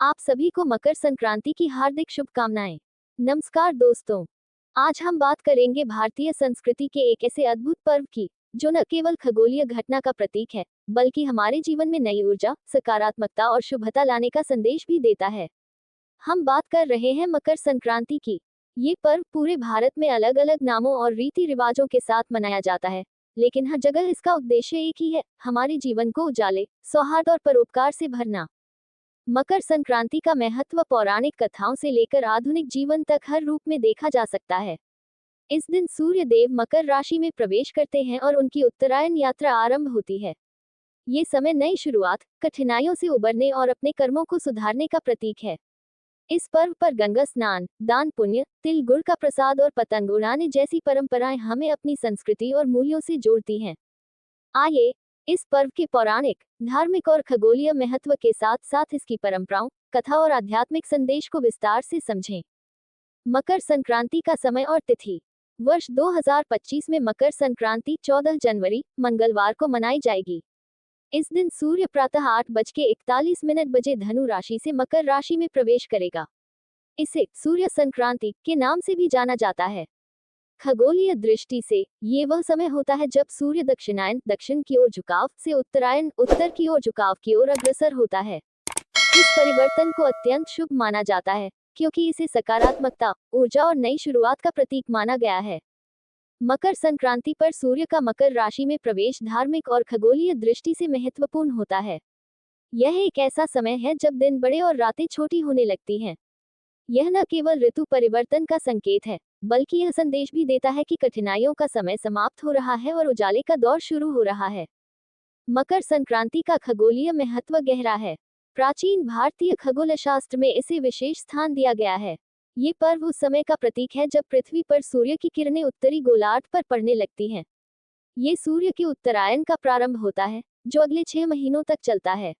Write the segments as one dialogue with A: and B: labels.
A: आप सभी को मकर संक्रांति की हार्दिक शुभकामनाएं। नमस्कार दोस्तों, आज हम बात करेंगे भारतीय संस्कृति के एक ऐसे अद्भुत पर्व की, जो न केवल खगोलीय घटना का प्रतीक है, बल्कि हमारे जीवन में नई ऊर्जा, सकारात्मकता और शुभता लाने का संदेश भी देता है। हम बात कर रहे हैं मकर संक्रांति की। ये पर्व पूरे भारत में अलग अलग नामों और रीति रिवाजों के साथ मनाया जाता है, लेकिन हर जगह इसका उद्देश्य एक ही है, हमारे जीवन को उजाले, सौहार्द और परोपकार से भरना। मकर संक्रांति का महत्व पौराणिक कथाओं से लेकर आधुनिक जीवन तक हर रूप में देखा जा सकता है। इस दिन सूर्य देव मकर राशि में प्रवेश करते हैं और उनकी उत्तरायण यात्रा आरंभ होती है। ये समय नई शुरुआत, कठिनाइयों से उबरने और अपने कर्मों को सुधारने का प्रतीक है। इस पर्व पर गंगा स्नान, दान पुण्य, तिल गुड़ का प्रसाद और पतंग उड़ाने जैसी परंपराएं हमें अपनी संस्कृति और मूल्यों से जोड़ती हैं। आइए इस पर्व के पौराणिक, धार्मिक और खगोलीय महत्व के साथ साथ इसकी परंपराओं, कथा और आध्यात्मिक संदेश को विस्तार से समझें। मकर संक्रांति का समय और तिथि। वर्ष 2025 में मकर संक्रांति 14 जनवरी मंगलवार को मनाई जाएगी। इस दिन सूर्य प्रातः 8:41 बजे धनु राशि से मकर राशि में प्रवेश करेगा। इसे सूर्य संक्रांति के नाम से भी जाना जाता है। खगोलीय दृष्टि से ये वह समय होता है जब सूर्य दक्षिणायन दक्षिण की ओर झुकाव से उत्तरायण उत्तर की ओर झुकाव की ओर अग्रसर होता है। इस परिवर्तन को अत्यंत शुभ माना जाता है, क्योंकि इसे सकारात्मकता, ऊर्जा और नई शुरुआत का प्रतीक माना गया है। मकर संक्रांति पर सूर्य का मकर राशि में प्रवेश धार्मिक और खगोलीय दृष्टि से महत्वपूर्ण होता है। यह एक ऐसा समय है जब दिन बड़े और रातें छोटी होने लगती हैं। यह न केवल ऋतु परिवर्तन का संकेत है, बल्कि यह संदेश भी देता है कि कठिनाइयों का समय समाप्त हो रहा है और उजाले का दौर शुरू हो रहा है। मकर संक्रांति का खगोलीय महत्व गहरा है। प्राचीन भारतीय खगोलशास्त्र में इसे विशेष स्थान दिया गया है। ये पर्व उस समय का प्रतीक है जब पृथ्वी पर सूर्य की किरणें उत्तरी गोलार्ध पर पड़ने लगती हैं। ये सूर्य के उत्तरायण का प्रारंभ होता है, जो अगले 6 महीनों तक चलता है।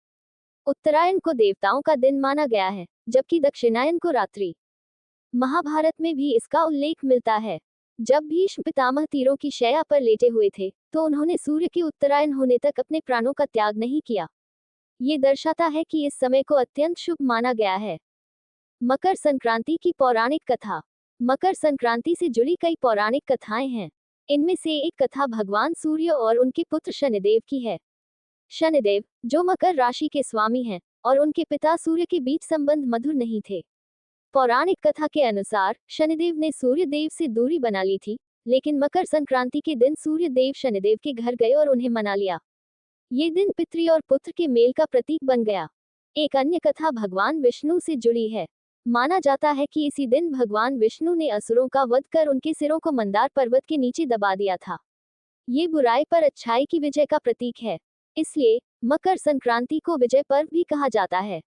A: उत्तरायण को देवताओं का दिन माना गया है, जबकि दक्षिणायन को रात्रि। महाभारत में भी इसका उल्लेख मिलता है। जब भीष्म पितामह तीरों की शैया पर लेटे हुए थे, तो उन्होंने सूर्य के उत्तरायण होने तक अपने प्राणों का त्याग नहीं किया। ये दर्शाता है कि इस समय को अत्यंत शुभ माना गया है। मकर संक्रांति की पौराणिक कथा। मकर संक्रांति से जुड़ी कई पौराणिक कथाएं हैं। इनमें से एक कथा भगवान सूर्य और उनके पुत्र शनिदेव की है। शनिदेव, जो मकर राशि के स्वामी हैं, और उनके पिता सूर्य के बीच संबंध मधुर नहीं थे। पौराणिक कथा के अनुसार शनिदेव ने सूर्य देव से दूरी बना ली थी, लेकिन मकर संक्रांति के दिन सूर्य देव शनिदेव के घर गए और उन्हें मना लिया। ये दिन पितृ और पुत्र के मेल का प्रतीक बन गया। एक अन्य कथा भगवान विष्णु से जुड़ी है। माना जाता है कि इसी दिन भगवान विष्णु ने असुरों का वध कर उनके सिरों को मंदार पर्वत के नीचे दबा दिया था। ये बुराई पर अच्छाई की विजय का प्रतीक है, इसलिए मकर संक्रांति को विजय पर्व भी कहा जाता है।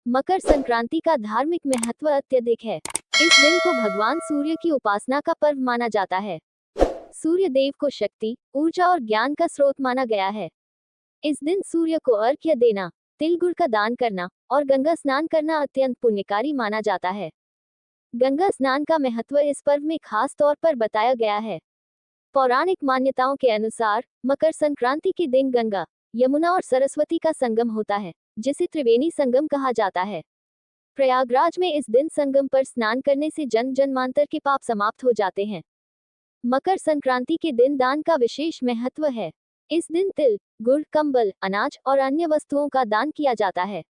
A: मकर संक्रांति का धार्मिक महत्व अत्यधिक है। इस दिन को भगवान सूर्य की उपासना का पर्व माना जाता है। सूर्य देव को शक्ति, ऊर्जा और ज्ञान का स्रोत माना गया है। इस दिन सूर्य को अर्घ्य देना, तिल गुड़ का दान करना और गंगा स्नान करना अत्यंत पुण्यकारी माना जाता है। गंगा स्नान का महत्व इस पर्व में खास तौर पर बताया गया है। पौराणिक मान्यताओं के अनुसार मकर संक्रांति के दिन गंगा, यमुना और सरस्वती का संगम होता है, जिसे त्रिवेणी संगम कहा जाता है। प्रयागराज में इस दिन संगम पर स्नान करने से जन्म जन्मांतर के पाप समाप्त हो जाते हैं। मकर संक्रांति के दिन दान का विशेष महत्व है। इस दिन तिल, गुड़, कंबल, अनाज और अन्य वस्तुओं का दान किया जाता है।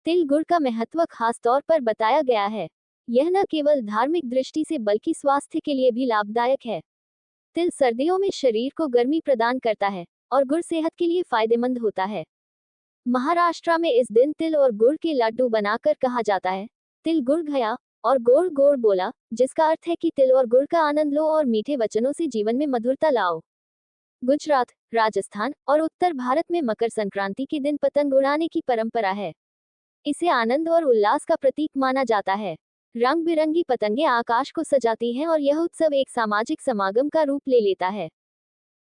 A: तिल गुड़ का महत्व खास तौर पर बताया गया है। यह न केवल धार्मिक दृष्टि से बल्कि स्वास्थ्य के लिए भी लाभदायक है। तिल सर्दियों में शरीर को गर्मी प्रदान करता है और गुड़ सेहत के लिए फायदेमंद होता है। महाराष्ट्र में इस दिन तिल और गुड़ के लड्डू बनाकर कहा जाता है, तिल गुड़ गया और गोड़ गोड़ बोला, जिसका अर्थ है कि तिल और गुड़ का आनंद लो और मीठे वचनों से जीवन में मधुरता लाओ। गुजरात, राजस्थान और उत्तर भारत में मकर संक्रांति के दिन पतंग उड़ाने की परंपरा है। इसे आनंद और उल्लास का प्रतीक माना जाता है। रंग बिरंगी पतंगे आकाश को सजाती हैं और यह उत्सव एक सामाजिक समागम का रूप ले लेता है।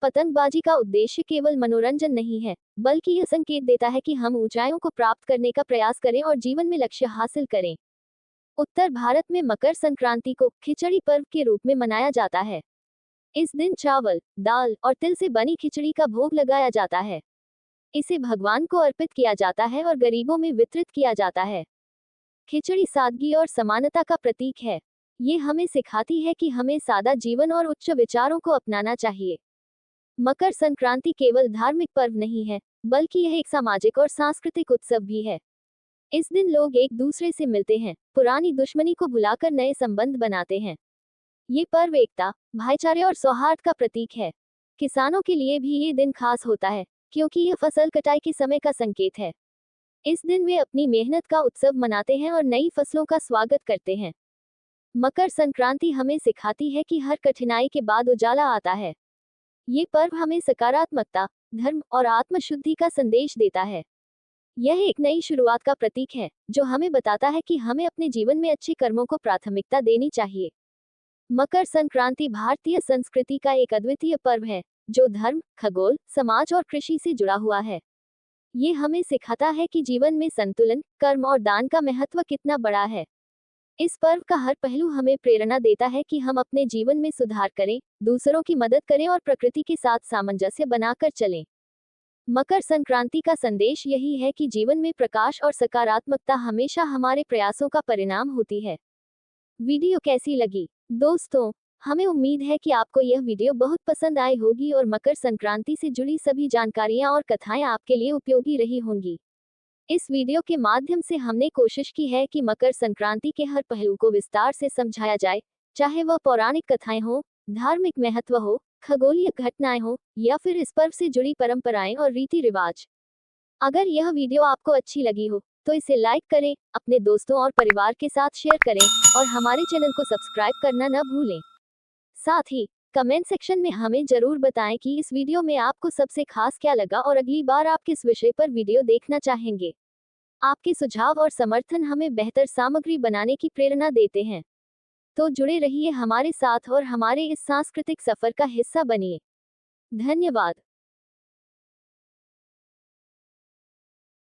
A: पतंगबाजी का उद्देश्य केवल मनोरंजन नहीं है, बल्कि यह संकेत देता है कि हम ऊंचाइयों को प्राप्त करने का प्रयास करें और जीवन में लक्ष्य हासिल करें। उत्तर भारत में मकर संक्रांति को खिचड़ी पर्व के रूप में मनाया जाता है। इस दिन चावल, दाल और तिल से बनी खिचड़ी का भोग लगाया जाता है। इसे भगवान को अर्पित किया जाता है और गरीबों में वितरित किया जाता है। खिचड़ी सादगी और समानता का प्रतीक है। ये हमें सिखाती है कि हमें सादा जीवन और उच्च विचारों को अपनाना चाहिए। मकर संक्रांति केवल धार्मिक पर्व नहीं है, बल्कि यह एक सामाजिक और सांस्कृतिक उत्सव भी है। इस दिन लोग एक दूसरे से मिलते हैं, पुरानी दुश्मनी को भुलाकर नए संबंध बनाते हैं। ये पर्व एकता, भाईचारे और सौहार्द का प्रतीक है। किसानों के लिए भी ये दिन खास होता है, क्योंकि यह फसल कटाई के समय का संकेत है। इस दिन वे अपनी मेहनत का उत्सव मनाते हैं और नई फसलों का स्वागत करते हैं। मकर संक्रांति हमें सिखाती है कि हर कठिनाई के बाद उजाला आता है। ये पर्व हमें सकारात्मकता, धर्म और आत्मशुद्धि का संदेश देता है। यह एक नई शुरुआत का प्रतीक है, जो हमें बताता है कि हमें अपने जीवन में अच्छे कर्मों को प्राथमिकता देनी चाहिए। मकर संक्रांति भारतीय संस्कृति का एक अद्वितीय पर्व है, जो धर्म, खगोल, समाज और कृषि से जुड़ा हुआ है। ये हमें सिखाता है कि जीवन में संतुलन, कर्म और दान का महत्व कितना बड़ा है। इस पर्व का हर पहलू हमें प्रेरणा देता है कि हम अपने जीवन में सुधार करें, दूसरों की मदद करें और प्रकृति के साथ सामंजस्य बनाकर चलें। मकर संक्रांति का संदेश यही है कि जीवन में प्रकाश और सकारात्मकता हमेशा हमारे प्रयासों का परिणाम होती है। वीडियो कैसी लगी दोस्तों? हमें उम्मीद है कि आपको यह वीडियो बहुत पसंद आई होगी और मकर संक्रांति से जुड़ी सभी जानकारियां और कथाएं आपके लिए उपयोगी रही होंगी। इस वीडियो के माध्यम से हमने कोशिश की है कि मकर संक्रांति के हर पहलू को विस्तार से समझाया जाए, चाहे वह पौराणिक कथाएं हो, धार्मिक महत्व हो, खगोलीय घटनाएं हो या फिर इस पर्व से जुड़ी परंपराएं और रीति रिवाज। अगर यह वीडियो आपको अच्छी लगी हो तो इसे लाइक करें, अपने दोस्तों और परिवार के साथ शेयर करें और हमारे चैनल को सब्सक्राइब करना न भूलें। साथ ही कमेंट सेक्शन में हमें जरूर बताएं कि इस वीडियो में आपको सबसे खास क्या लगा और अगली बार आप किस विषय पर वीडियो देखना चाहेंगे। आपके सुझाव और समर्थन हमें बेहतर सामग्री बनाने की प्रेरणा देते हैं। तो जुड़े रहिए हमारे साथ और हमारे इस सांस्कृतिक सफर का हिस्सा बनिए। धन्यवाद।